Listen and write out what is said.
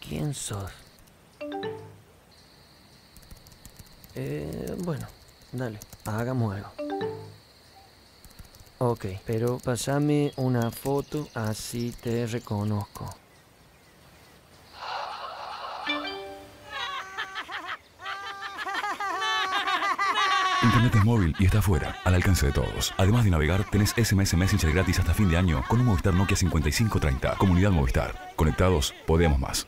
¿Quién sos? Bueno, dale, hagamos algo. Ok, pero pasame una foto así te reconozco. Internet es móvil y está afuera, al alcance de todos. Además de navegar, tenés SMS Messenger gratis hasta fin de año con un Movistar Nokia 5530. Comunidad Movistar. Conectados, podemos más.